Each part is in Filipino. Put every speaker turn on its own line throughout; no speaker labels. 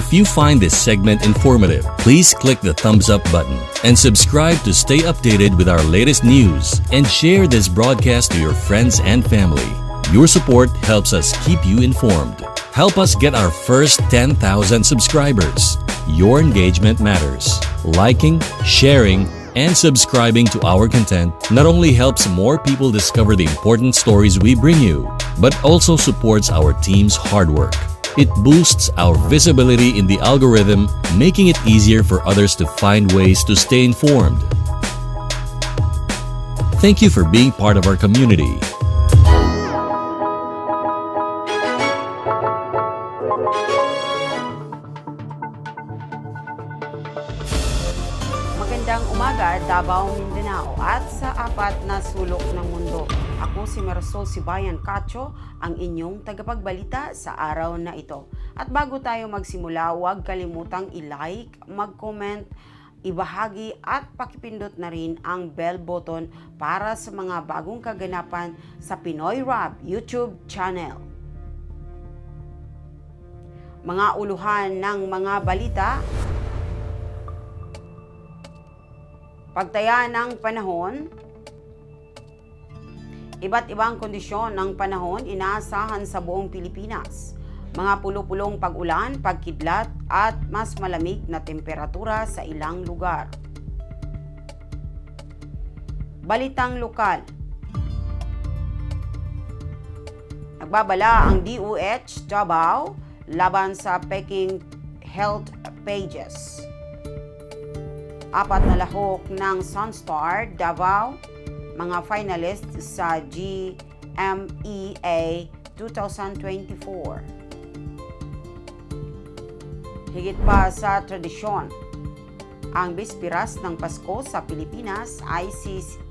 If you find this segment informative, please click the thumbs up button and subscribe to stay updated with our latest news, and share this broadcast to your friends and family. Your support helps us keep you informed. Help us get our first 10,000 subscribers. Your engagement matters. Liking, sharing, and subscribing to our content not only helps more people discover the important stories we bring you, but also supports our team's hard work. It boosts our visibility in the algorithm, making it easier for others to find ways to stay informed. Thank you for being part of our community.
Magandang umaga, Davao, Mindanao at sa apat na sulok ng mundo. Ako si Marisol Sibayan Cacho, ang inyong tagapagbalita sa araw na ito. At bago tayo magsimula, huwag kalimutang i-like, mag-comment, ibahagi at pakipindot na rin ang bell button para sa mga bagong kaganapan sa Pinoy Rap YouTube channel. Mga uluhan ng mga balita. Pagtaya ng panahon. Iba't ibang kondisyon ng panahon inaasahan sa buong Pilipinas. Mga pulo-pulong pag-ulan, pagkidlat at mas malamig na temperatura sa ilang lugar. Balitang lokal. Nagbabala ang DOH Davao laban sa Peking Health Pages. 4 na lahok ng Sunstar Davao, mga finalist sa GMEA 2024. Higit pa sa tradisyon, ang bispiras ng Pasko sa Pilipinas ay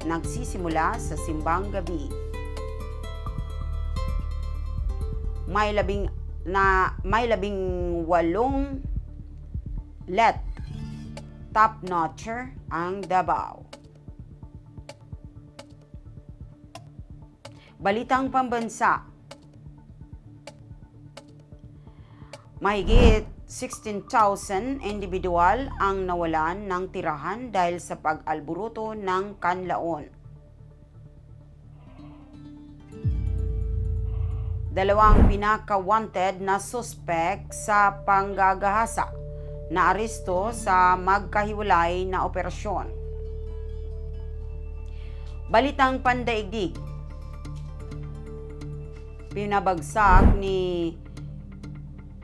nagsisimula sa simbang gabi. May 18 let top-notcher ang Davao. Balitang pambansa. Mahigit 16,000 individual ang nawalan ng tirahan dahil sa pag-alburuto ng kanlaon. 2 pinaka-wanted na suspect sa panggagahasa na aresto sa magkahiwalay na operasyon. Balitang pandaigdig. Pinabagsak ni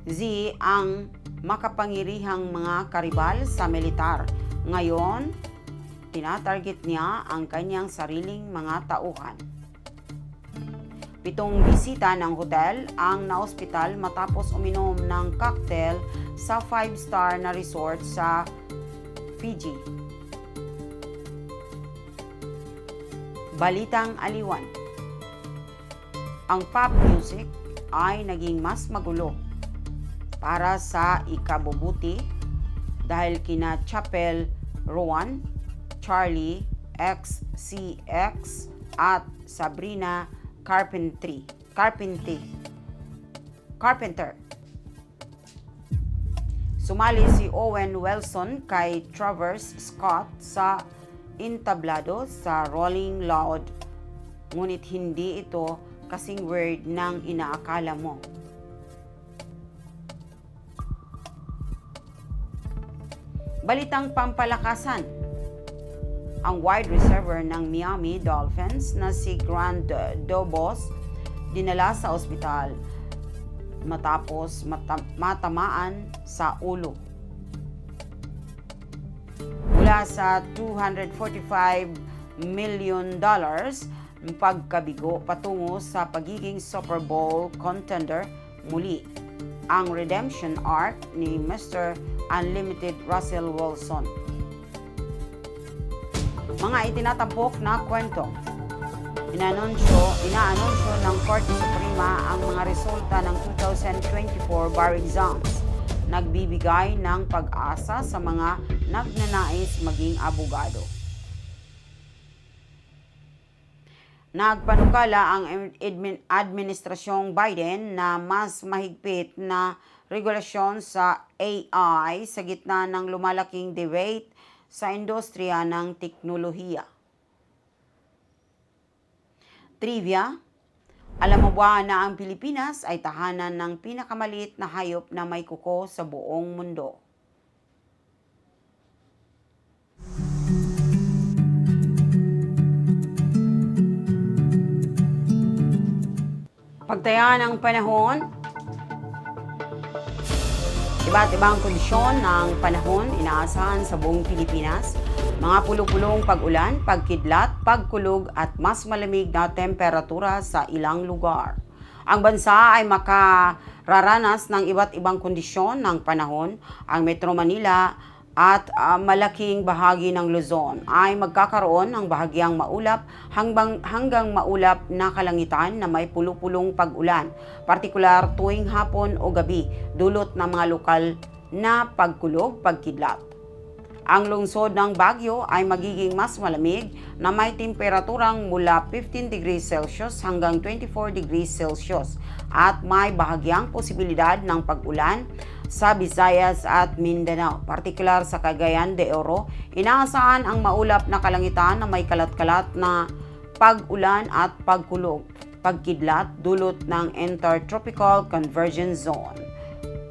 Z ang makapangirihang mga karibal sa militar. Ngayon, tinatarget niya ang kanyang sariling mga tauhan. 7 bisita ng hotel ang naospital matapos uminom ng cocktail sa 5-star na resort sa Fiji. Balitang aliwan. Ang pop music ay naging mas magulo para sa ikabubuti dahil kina Chapel Rowan, Charlie XCX at Sabrina Carpenter. Sumali si Owen Wilson kay Travis Scott sa entablado sa Rolling Loud, ngunit hindi ito kasing weird ng inaakala mo. Balitang pampalakasan. Ang wide receiver ng Miami Dolphins na si Grant Dobos dinala sa ospital matapos matamaan sa ulo. Mula sa $245 million pagkabigo patungo sa pagiging Super Bowl contender muli. ang redemption arc ni Mr. Unlimited Russell Wilson. Mga itinatampok na kwento. Inaanunsyo ng Korte Suprema ang mga resulta ng 2024 bar exams. Nagbibigay ng pag-asa sa mga nagnanais maging abogado. Nagpanukala ang Administrasyong Biden na mas mahigpit na regulasyon sa AI sa gitna ng lumalaking debate sa industriya ng teknolohiya. Trivia: alam mo ba na ang Pilipinas ay tahanan ng pinakamaliit na hayop na may kuko sa buong mundo? Pagtaya ng panahon. Iba't ibang kondisyon ng panahon inaasahan sa buong Pilipinas. Mga pulupulong pag-ulan, pagkidlat, pagkulog at mas malamig na temperatura sa ilang lugar. Ang bansa ay makararanas ng iba't ibang kondisyon ng panahon. Ang Metro Manila at malaking bahagi ng Luzon ay magkakaroon ng bahagyang maulap hanggang maulap na kalangitan na may pulupulong pag-ulan, partikular tuwing hapon o gabi, dulot ng mga lokal na pagkulog, pagkidlat. Ang lungsod ng Baguio ay magiging mas malamig na may temperaturang mula 15 degrees Celsius hanggang 24 degrees Celsius at may bahagyang posibilidad ng pag-ulan sa Visayas at Mindanao, partikular sa Cagayan de Oro. Inaasahan ang maulap na kalangitan na may kalat-kalat na pag-ulan at pagkulog, pagkidlat dulot ng Intertropical Convergence Zone.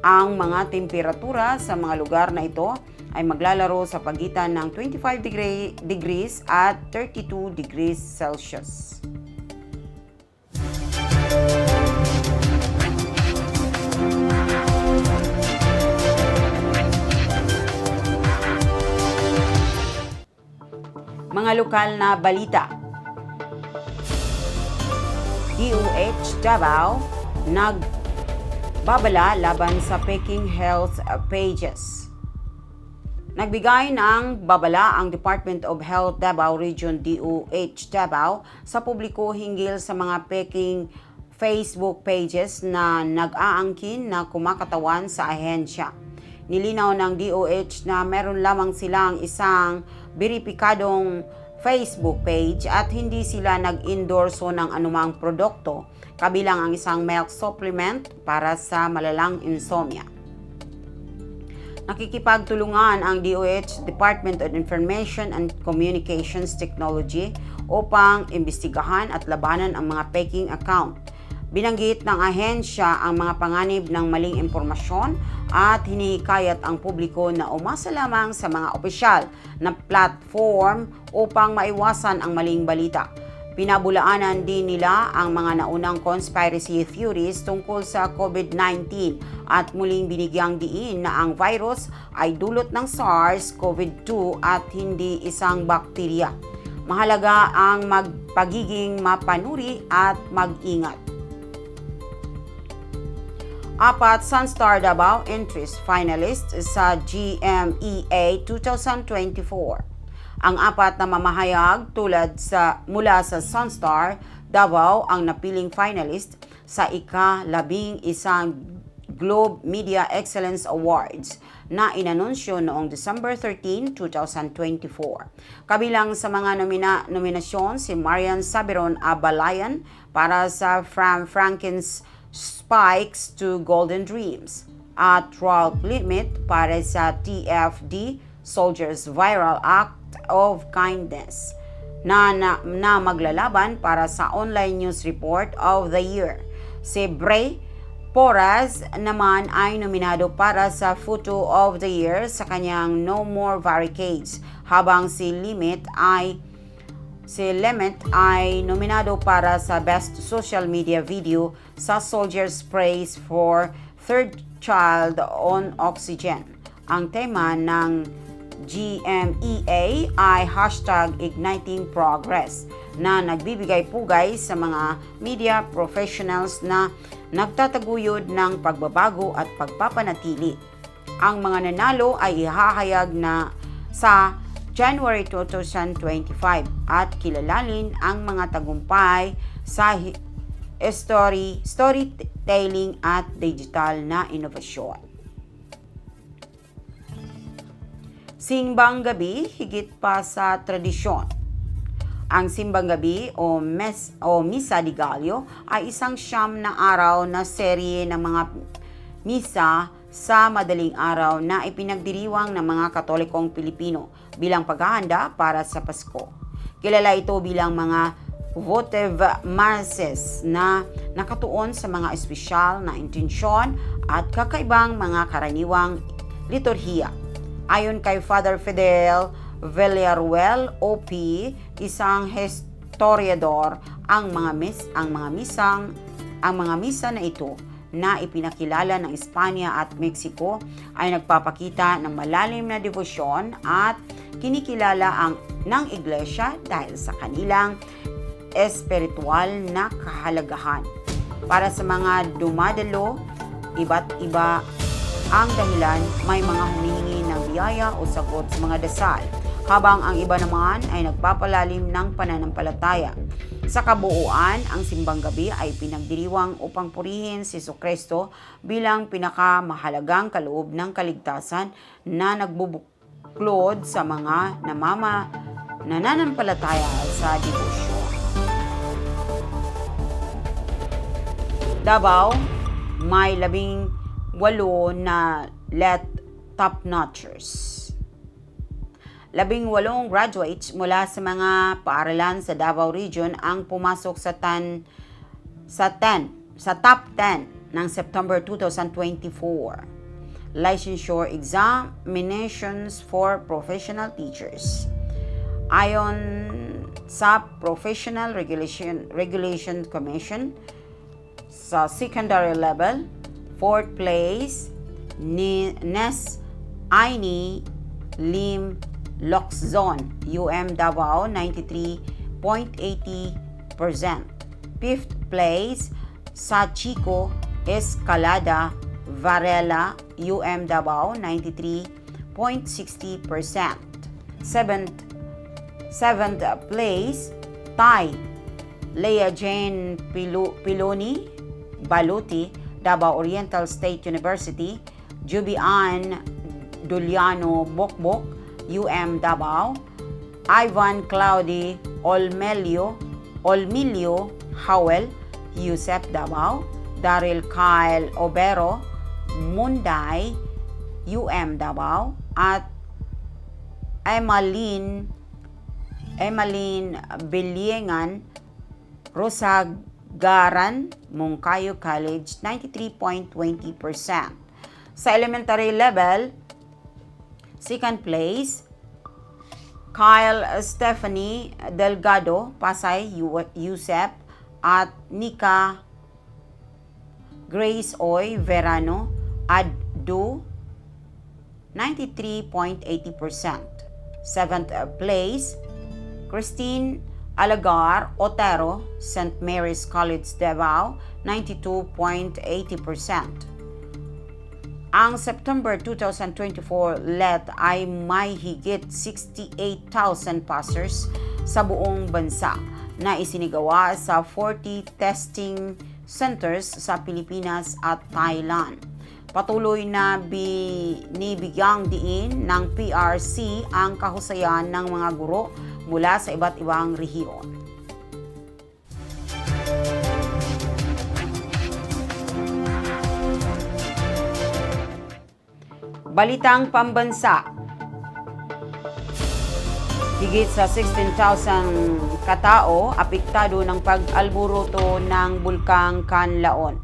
Ang mga temperatura sa mga lugar na ito ay maglalaro sa pagitan ng 25 degrees at 32 degrees Celsius. Mga lokal na balita. DOH Davao nagbabala laban sa Peking Health Pages. Nagbigay ng babala ang Department of Health Davao Region DOH Davao sa publiko hinggil sa mga Peking Facebook pages na nag-aangkin na kumakatawan sa ahensya. Nilinaw ng DOH na meron lamang silang isang beripikadong Facebook page at hindi sila nag-endorso ng anumang produkto, kabilang ang isang milk supplement para sa malalang insomnia. Nakikipagtulungan ang DOH Department of Information and Communications Technology upang imbestigahan at labanan ang mga Peking account. Binanggit ng ahensya ang mga panganib ng maling impormasyon at hinihikayat ang publiko na umasa lamang sa mga opisyal na platform upang maiwasan ang maling balita. Pinabulaanan din nila ang mga naunang conspiracy theories tungkol sa COVID-19 at muling binigyang diin na ang virus ay dulot ng SARS-CoV-2 at hindi isang bakterya. Mahalaga ang pagiging mapanuri at mag-ingat. 4 Sunstar Davao entries finalist sa GMEA 2024. Ang 4 na mamahayag mula sa Sunstar Davao ang napiling finalist sa ika-11 Globe Media Excellence Awards na inanunsyo noong December 13, 2024. Kabilang sa mga nominasyon si Marian Sabiron Abalayan para sa From Franken's Spikes to Golden Dreams at Ralph Limit para sa TFD Soldiers Viral Act of Kindness na maglalaban para sa Online News Report of the Year. Si Bray Porras naman ay nominado para sa Photo of the Year sa kanyang No More Barricades, habang si Limit ay nominado para sa Best Social Media Video sa Soldiers Praise for Third Child on Oxygen. Ang tema ng GMEA ay #Igniting Progress. na nagbibigay pugay sa mga media professionals na nagtataguyod ng pagbabago at pagpapanatili. Ang mga nanalo ay ihahayag na sa January 2025 at kilalalin ang mga tagumpay sa storytelling at digital na inovasyon. Simbang gabi higit pa sa tradisyon. Ang simbang gabi o Misa di Gallo ay isang siyam na araw na serye ng mga misa sa madaling araw na ipinagdiriwang ng mga Katolikong Pilipino bilang paghahanda para sa Pasko. Kilala ito bilang mga votive masses na nakatuon sa mga espesyal na intensyon at kakaibang mga karaniwang liturhiya. Ayon kay Father Fidel Villaruel, OP, isang historiador, ang mga misa na ito na ipinakilala ng Espanya at Mexico ay nagpapakita ng malalim na debosyon at kinikilala ng Iglesia dahil sa kanilang espiritual na kahalagahan. Para sa mga dumadalo, iba't iba ang dahilan, may mga humihingi ng biyaya o sagot sa mga dasal, habang ang iba naman ay nagpapalalim ng pananampalataya. Sa kabuuan, ang simbang gabi ay pinagdiriwang upang purihin si Jesucristo bilang pinakamahalagang kaloob ng kaligtasan na nagbubuklod sa mga nananampalataya sa debosyon. Davao, may 18 na top-notchers. 18 graduates mula sa mga paaralan sa Davao Region ang pumasok sa top 10 ng September 2024 licensure examinations for professional teachers. Ayon sa Professional Regulation Commission, sa secondary level, 4th place, Nes Aini Lim Loczon, UM Davao, 93.80%. 5th place, Sachiko Escalada Varela, UM Davao, 93.60%. 7th place, Thai Leah Jane Piloni Baluti, Davao Oriental State University. Jubian Duliano Bokbok, UM Davao. Ivan Claudi Olmilio Howell, USEP Davao. Daryl Kyle Obero Munday, UM Davao. At Emmeline Biliengan Rosagaran, Moncayo College, 93.20%. Sa elementary level, 2nd place, Kyle Stephanie Delgado, Pasay, USEP. At Nika Grace Oy Verano, ADDU, 93.80%. 7th place, Christine Alagar Otero, St. Mary's College, Davao, 92.80%. Ang September 2024 LET ay may higit 68,000 passers sa buong bansa na isinigawa sa 40 testing centers sa Pilipinas at Thailand. Patuloy na binibigyang diin ng PRC ang kahusayan ng mga guro mula sa iba't ibang rehiyon. Balitang pambansa. Higit sa 16,000 katao apektado ng pag-alburuto ng Bulkang Kanlaon.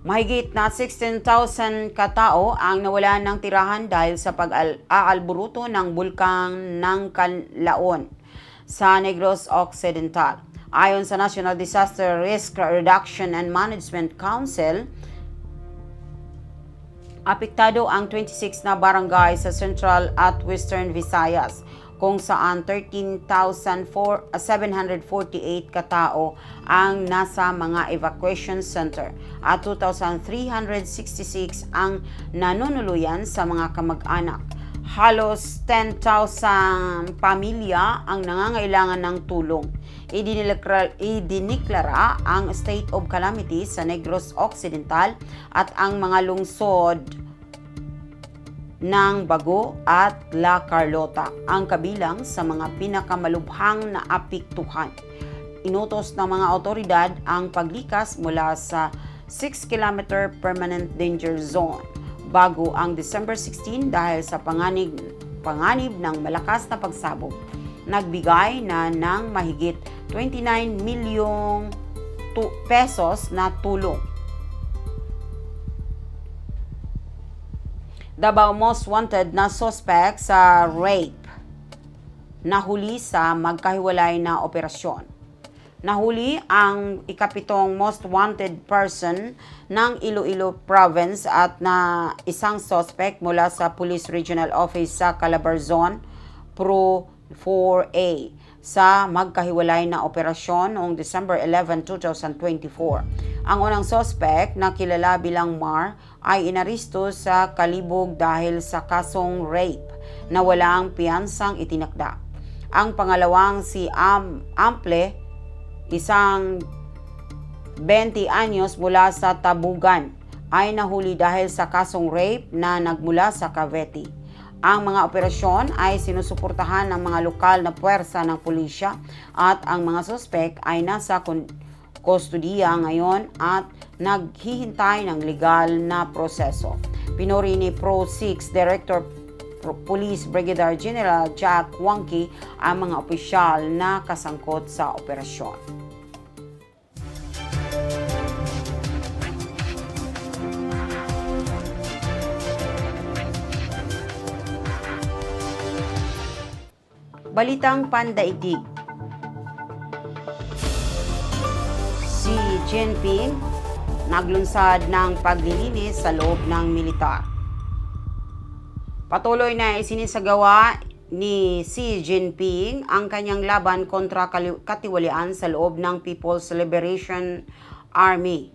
Mahigit na 16,000 katao ang nawalan ng tirahan dahil sa pag-aalburuto ng Bulkang ng Kanlaon sa Negros Occidental. Ayon sa National Disaster Risk Reduction and Management Council, apektado ang 26 na barangay sa Central at Western Visayas, kung saan 13,748 katao ang nasa mga evacuation center at 2,366 ang nanunuluyan sa mga kamag-anak. Halos 10,000 pamilya ang nangangailangan ng tulong. Idiniklara ang state of calamity sa Negros Occidental at ang mga lungsod ng Bago at La Carlota ang kabilang sa mga pinakamalubhang na apektuhan. Inutos ng mga otoridad ang paglikas mula sa 6-kilometer permanent danger zone bago ang December 16 dahil sa panganib ng malakas na pagsabog. Nagbigay na ng mahigit 29 milyong pesos na tulong. Davao most wanted na suspect sa rape nahuli sa magkahiwalay na operasyon. Nahuli ang ikapitong most wanted person ng Iloilo Province at na isang suspect mula sa Police Regional Office sa Calabarzon, Pro 4A sa magkahiwalay na operasyon noong December 11, 2024. Ang unang suspect na kilala bilang Mar ay inaristo sa Kalibog dahil sa kasong rape na walang piyansang itinakda. Ang pangalawang si Ample, isang 20 anyos mula sa Tabugan, ay nahuli dahil sa kasong rape na nagmula sa Cavite. Ang mga operasyon ay sinusuportahan ng mga lokal na puwersa ng pulisya at ang mga suspek ay nasa kustodiya ngayon at naghihintay ng legal na proseso. Pinuri ni Pro 6 Director Police Brigadier General Jack Wangki ang mga opisyal na kasangkot sa operasyon. Balitang pandaigdig. Si Jinping naglunsad ng paglilinis sa loob ng militar. Patuloy na isinisagawa ni Xi Jinping ang kanyang laban kontra katiwalian sa loob ng People's Liberation Army.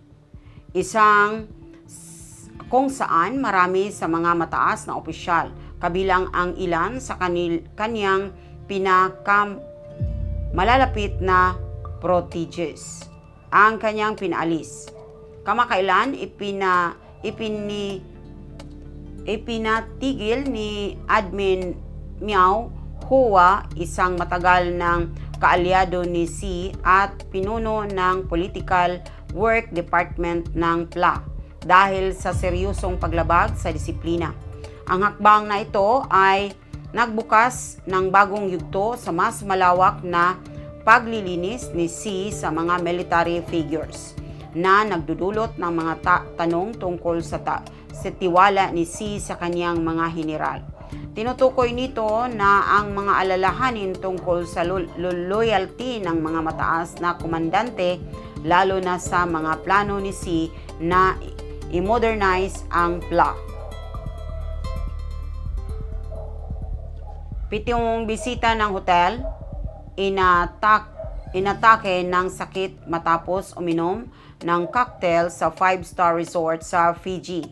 Isang kung saan marami sa mga mataas na opisyal, kabilang ang ilan sa kanyang malalapit na proteges ang kanyang pinaalis. Kamakailan ipinatigil ni Admin Miao Hua, isang matagal ng kaalyado ni Xi at pinuno ng Political Work Department ng PLA dahil sa seryosong paglabag sa disiplina. Ang hakbang na ito ay nagbukas ng bagong yugto sa mas malawak na paglilinis ni Xi sa mga military figures na nagdudulot ng mga tanong tungkol sa tiwala ni Xi sa kanyang mga general. Tinutukoy nito na ang mga alalahanin tungkol sa loyalty ng mga mataas na komandante, lalo na sa mga plano ni Xi na i-modernize ang PLA. 7 bisita ng hotel, inatake ng sakit matapos uminom ng cocktail sa 5-star resort sa Fiji.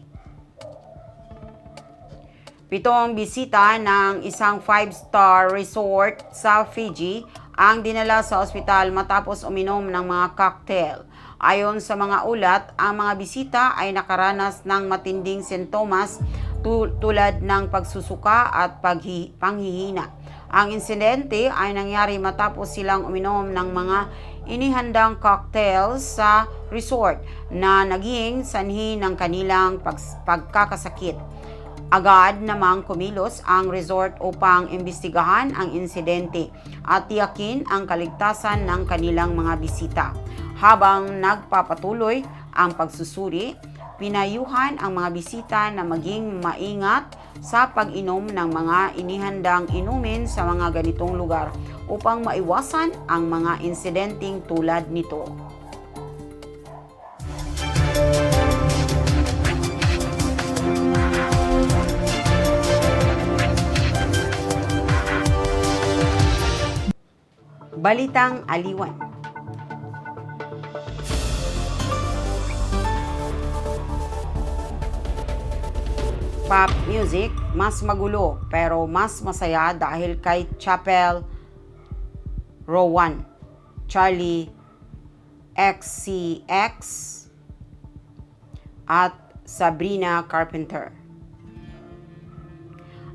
7 bisita ng isang 5-star resort sa Fiji ang dinala sa ospital matapos uminom ng mga cocktail. Ayon sa mga ulat, ang mga bisita ay nakaranas ng matinding sintomas tulad ng pagsusuka at panghihina. Ang insidente ay nangyari matapos silang uminom ng mga inihandang cocktails sa resort na naging sanhi ng kanilang pagkakasakit. Agad namang kumilos ang resort upang imbestigahan ang insidente at tiyakin ang kaligtasan ng kanilang mga bisita. Habang nagpapatuloy ang pagsusuri, pinayuhan ang mga bisita na maging maingat sa pag-inom ng mga inihandang inumin sa mga ganitong lugar upang maiwasan ang mga insidenteng tulad nito. Balitang Aliwan. Pop music, mas magulo pero mas masaya dahil kay Chapel Rowan, Charlie XCX at Sabrina Carpenter.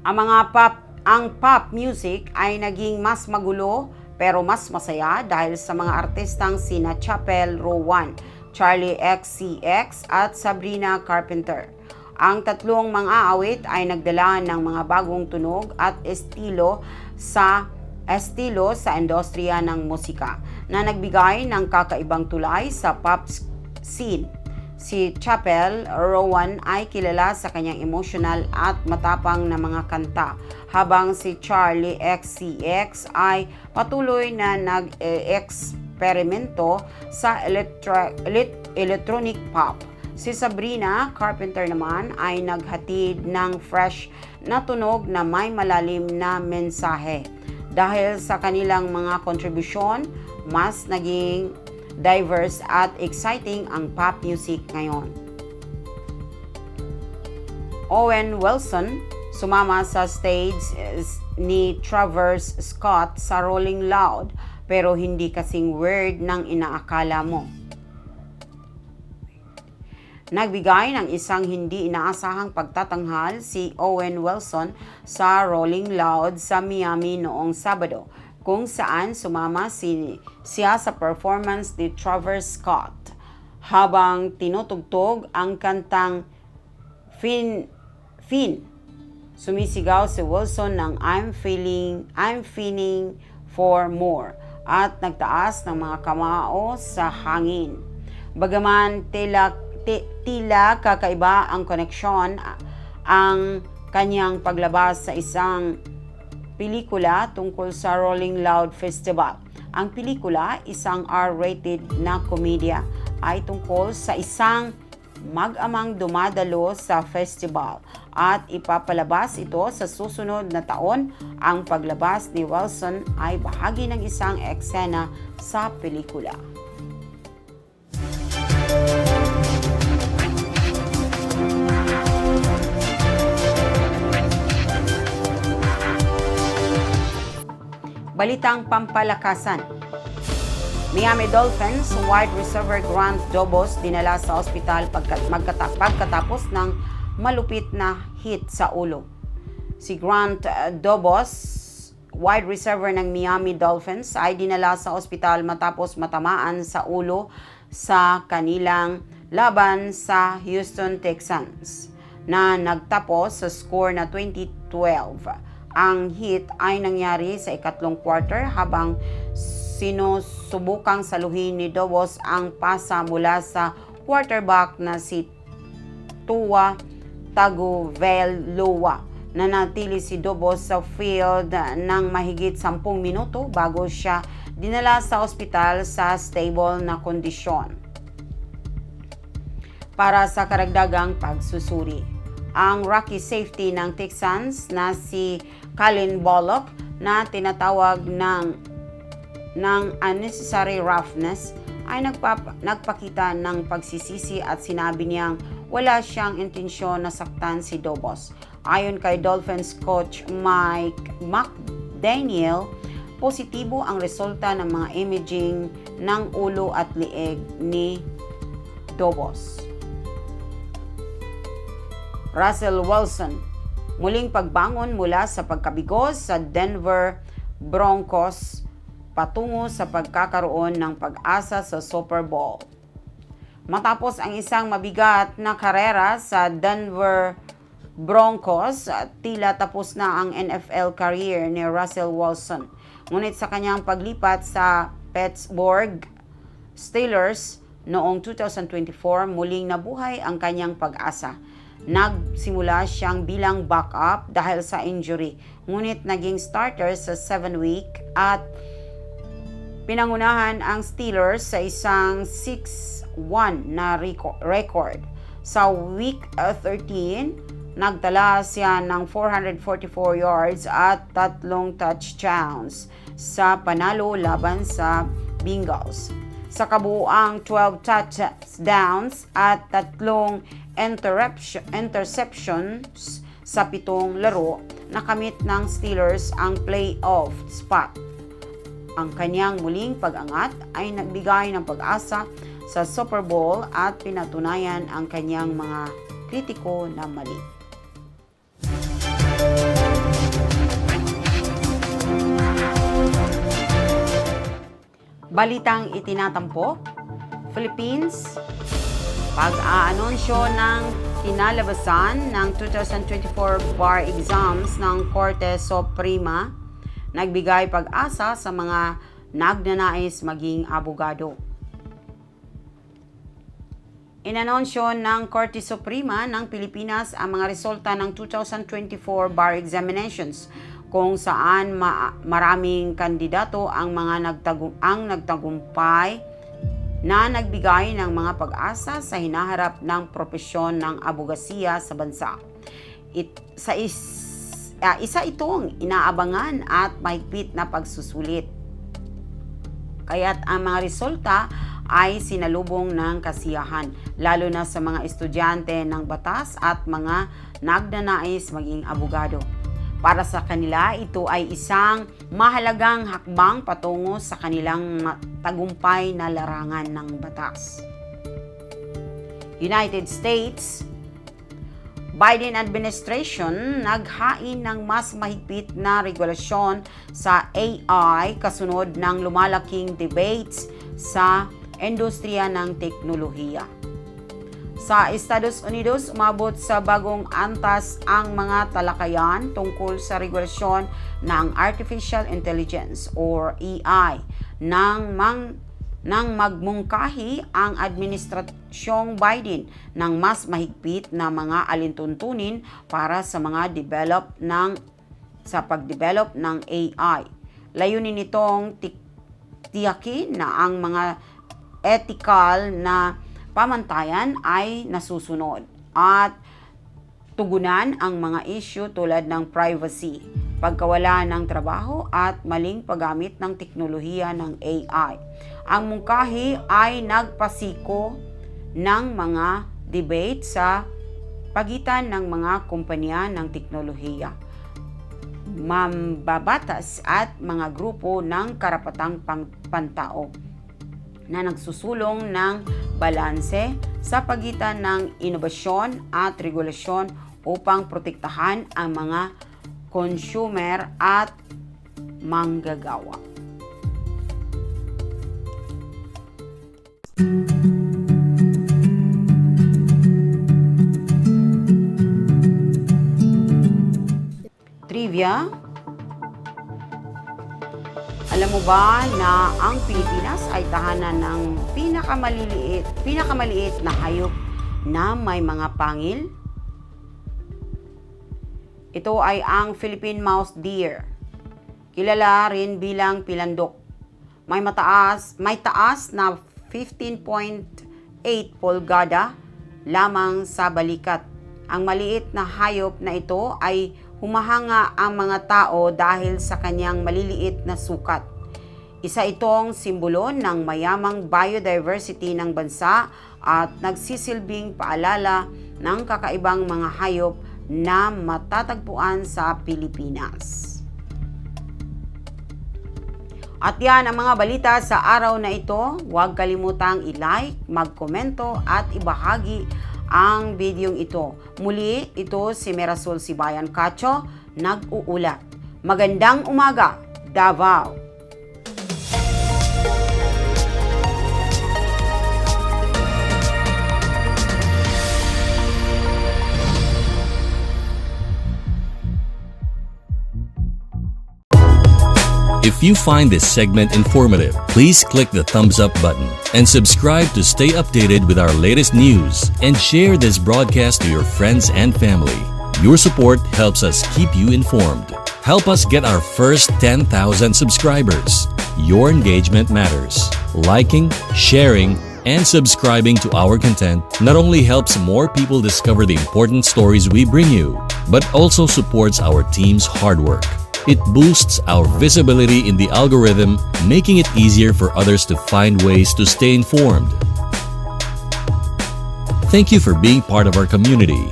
Ang pop music ay naging mas magulo pero mas masaya dahil sa mga artistang sina Chapel Rowan, Charlie XCX at Sabrina Carpenter. Ang tatlong mga awit ay nagdala ng mga bagong tunog at estilo sa industriya ng musika na nagbigay ng kakaibang tulay sa pop scene. Si Chapel Rowan ay kilala sa kanyang emotional at matapang na mga kanta, habang si Charlie XCX ay patuloy na nag-eksperimento sa electronic pop. Si Sabrina Carpenter naman ay naghatid ng fresh na tunog na may malalim na mensahe. Dahil sa kanilang mga kontribusyon, mas naging diverse at exciting ang pop music ngayon. Owen Wilson sumama sa stage ni Travis Scott sa Rolling Loud, pero hindi kasing weird ng inaakala mo. Nagbigay ng isang hindi inaasahang pagtatanghal si Owen Wilson sa Rolling Loud sa Miami noong Sabado, kung saan sumama siya sa performance ni Travis Scott habang tinutugtog ang kantang Fin. Sumisigaw si Wilson ng I'm feeling for more at nagtaas ng mga kamao sa hangin. Bagaman tila kakaiba ang koneksyon ang kanyang paglabas sa isang pelikula tungkol sa Rolling Loud Festival. Ang pelikula, isang R-rated na komedya, ay tungkol sa isang mag-amang dumadalo sa festival at ipapalabas ito sa susunod na taon. Ang paglabas ni Wilson ay bahagi ng isang eksena sa pelikula. Balitang pampalakasan. Miami Dolphins wide receiver Grant Dobos dinala sa ospital pagkatapos ng malupit na hit sa ulo. Si Grant Dobos, wide receiver ng Miami Dolphins, ay dinala sa ospital matapos matamaan sa ulo sa kanilang laban sa Houston Texans na nagtapos sa score na 20-12. Ang hit ay nangyari sa ikatlong quarter habang sinusubukang saluhin ni Dobos ang pasa mula sa quarterback na si Tua Tagovailoa. Nanatili si Dobos sa field ng mahigit 10 minuto bago siya dinala sa ospital sa stable na kondisyon para sa karagdagang pagsusuri. Ang rookie safety ng Texans na si Colin Bullock na tinatawag ng unnecessary roughness ay nagpakita ng pagsisisi at sinabi niyang wala siyang intensyon na saktan si Dobos. Ayon kay Dolphins coach Mike McDaniel, positibo ang resulta ng mga imaging ng ulo at leeg ni Dobos. Russell Wilson muling pagbangon mula sa pagkabigo sa Denver Broncos patungo sa pagkakaroon ng pag-asa sa Super Bowl. Matapos ang isang mabigat na karera sa Denver Broncos, tila tapos na ang NFL career ni Russell Wilson. Ngunit sa kanyang paglipat sa Pittsburgh Steelers noong 2024, muling nabuhay ang kanyang pag-asa. Nagsimula siyang bilang backup dahil sa injury, ngunit naging starter sa 7-week at pinangunahan ang Steelers sa isang 6-1 na record. Sa week 13, Nagtala siya ng 444 yards at 3 touchdowns sa panalo laban sa Bengals. Sa kabuuang 12 touchdowns at 3 interceptions sa 7 laro, nakamit ng Steelers ang playoff spot. Ang kanyang muling pag-angat ay nagbigay ng pag-asa sa Super Bowl at pinatunayan ang kanyang mga kritiko na mali. Balitang itinatampok, Philippines, pag-aanunsyo ng kinalabasan ng 2024 bar exams ng Korte Suprema, nagbigay pag-asa sa mga nagnanais maging abogado. Inanunsyo ng Korte Suprema ng Pilipinas ang mga resulta ng 2024 bar examinations kung saan maraming kandidato ang nagtagumpay na nagbigay ng mga pag-asa sa hinaharap ng propesyon ng abogasiya sa bansa. Isa itong inaabangan at mahigpit na pagsusulit. Kaya't ang mga resulta ay sinalubong ng kasiyahan, lalo na sa mga estudyante ng batas at mga nagnanais maging abogado. Para sa kanila, ito ay isang mahalagang hakbang patungo sa kanilang tagumpay na larangan ng batas. United States, Biden administration naghain ng mas mahigpit na regulasyon sa AI kasunod ng lumalaking debates sa industriya ng teknolohiya. Sa Estados Unidos, umabot sa bagong antas ang mga talakayan tungkol sa regulasyon ng Artificial Intelligence or AI nang magmungkahi ang administrasyong Biden ng mas mahigpit na mga alintuntunin para sa mga pag-develop ng AI. Layunin nitong tiyakin na ang mga ethical na pamantayan ay nasusunod at tugunan ang mga issue tulad ng privacy, pagkawala ng trabaho at maling paggamit ng teknolohiya ng AI. Ang mungkahi ay nagpasiko ng mga debate sa pagitan ng mga kumpanya ng teknolohiya, mambabatas at mga grupo ng karapatang pantao na nagsusulong ng balanse sa pagitan ng inobasyon at regulasyon upang protektahan ang mga consumer at manggagawa. Trivia. Alam mo ba na ang Pilipinas ay tahanan ng pinakamaliit na hayop na may mga pangil? Ito ay ang Philippine mouse deer. Kilala rin bilang pilandok. May taas na 15.8 pulgada lamang sa balikat. Ang maliit na hayop na ito ay humahanga ang mga tao dahil sa kanyang maliliit na sukat. Isa itong simbolo ng mayamang biodiversity ng bansa at nagsisilbing paalala ng kakaibang mga hayop na matatagpuan sa Pilipinas. At yan ang mga balita sa araw na ito. Huwag kalimutang i-like, mag-komento at ibahagi ang bidyong ito. Muli, ito si Marisol Sibayan Cacho, nag-uulat. Magandang umaga, Davao!
If you find this segment informative, please click the thumbs up button and subscribe to stay updated with our latest news and share this broadcast to your friends and family. Your support helps us keep you informed. Help us get our first 10,000 subscribers. Your engagement matters. Liking, sharing, And subscribing to our content not only helps more people discover the important stories we bring you, but also supports our team's hard work. It boosts our visibility in the algorithm, making it easier for others to find ways to stay informed. Thank you for being part of our community.